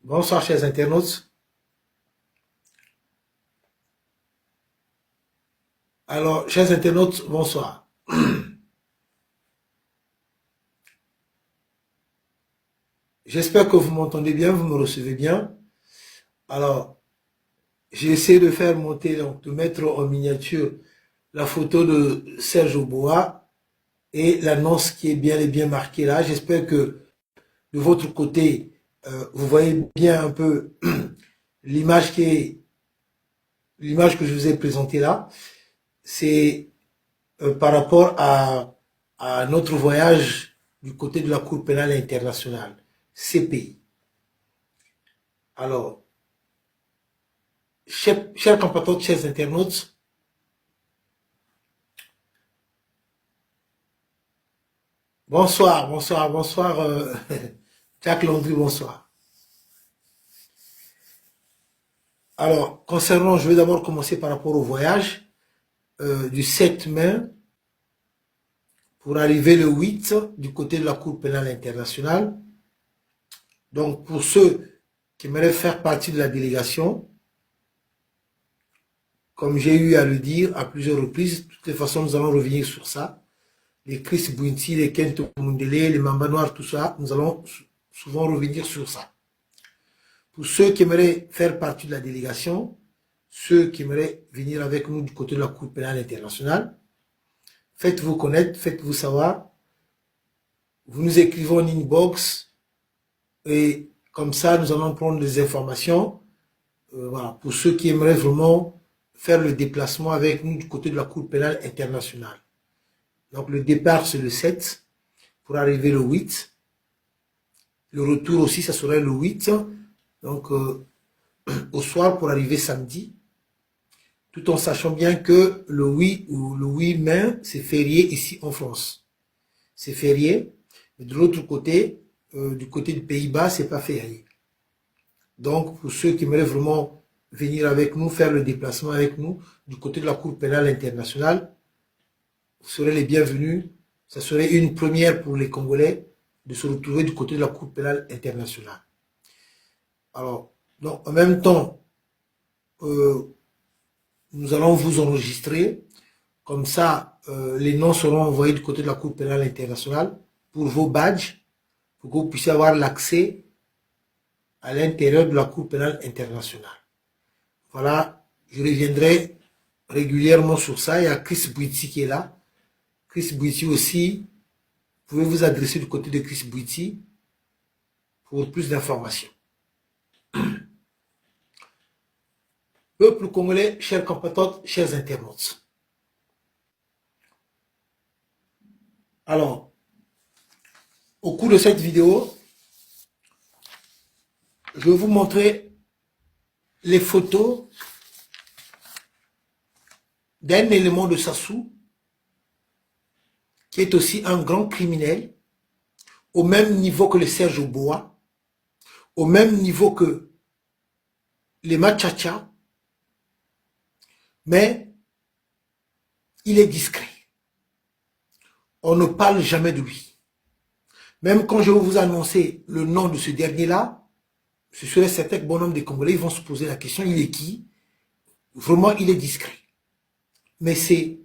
Bonsoir chers internautes. Alors, chers internautes, bonsoir. J'espère que vous m'entendez bien, vous me recevez bien. Alors, j'ai essayé de faire monter, donc de mettre en miniature la photo de Serge Aubois et l'annonce qui est bien et bien marquée là. J'espère que de votre côté, vous voyez bien un peu l'image l'image que je vous ai présentée là. C'est par rapport à notre voyage du côté de la Cour pénale internationale, CPI. Alors, chers compatriotes, chers internautes, bonsoir, bonsoir, bonsoir, Jacques Landry, bonsoir. Alors, concernant, je vais d'abord commencer par rapport au voyage du 7 mai pour arriver le 8 du côté de la Cour pénale internationale. Donc, pour ceux qui aimeraient faire partie de la délégation, comme j'ai eu à le dire à plusieurs reprises, de toutes les façons, nous allons revenir sur ça. Les Chris Bouinti, les Kento Mundele, les Mamba Noirs, tout ça, nous allons souvent revenir sur ça. Pour ceux qui aimeraient faire partie de la délégation, ceux qui aimeraient venir avec nous du côté de la Cour pénale internationale, faites-vous connaître, faites-vous savoir. Vous nous écrivez en inbox et comme ça, nous allons prendre des informations. Voilà, pour ceux qui aimeraient vraiment faire le déplacement avec nous du côté de la Cour pénale internationale. Donc le départ c'est le 7 pour arriver le 8. Le retour aussi ça serait le 8. Donc au soir pour arriver samedi. Tout en sachant bien que le 8 mai c'est férié ici en France. C'est férié. Mais de l'autre côté, du côté du Pays-Bas, c'est pas férié. Donc pour ceux qui aimeraient vraiment venir avec nous, faire le déplacement avec nous du côté de la Cour pénale internationale, vous serez les bienvenus. Ça serait une première pour les Congolais de se retrouver du côté de la Cour pénale internationale. Alors, donc, en même temps, nous allons vous enregistrer. Comme ça, les noms seront envoyés du côté de la Cour pénale internationale pour vos badges, pour que vous puissiez avoir l'accès à l'intérieur de la Cour pénale internationale. Voilà, je reviendrai régulièrement sur ça. Il y a Chris Bouiti qui est là. Chris Bouiti aussi, vous pouvez vous adresser du côté de Chris Bouiti pour plus d'informations. Peuple congolais, chers compatriotes, chers internautes. Alors, au cours de cette vidéo, je vais vous montrer les photos d'un élément de Sassou qui est aussi un grand criminel au même niveau que le Serge Aubois, au même niveau que les Machacha, mais il est discret. On ne parle jamais de lui. Même quand je vais vous annoncer le nom de ce dernier-là, ce serait certain que bon nombre de Congolais vont se poser la question, il est qui? Vraiment, il est discret. Mais c'est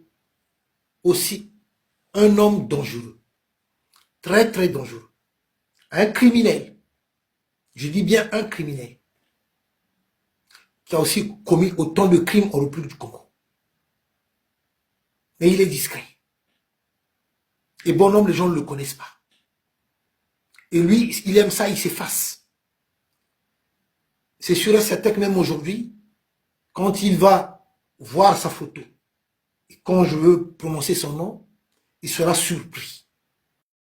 aussi un homme dangereux. Très, très dangereux. Un criminel. Je dis bien un criminel. Qui a aussi commis autant de crimes en République du Congo. Mais il est discret. Et bon nombre de gens ne le connaissent pas. Et lui, il aime ça, il s'efface. C'est sûr et certain que même aujourd'hui, quand il va voir sa photo, et quand je veux prononcer son nom, il sera surpris.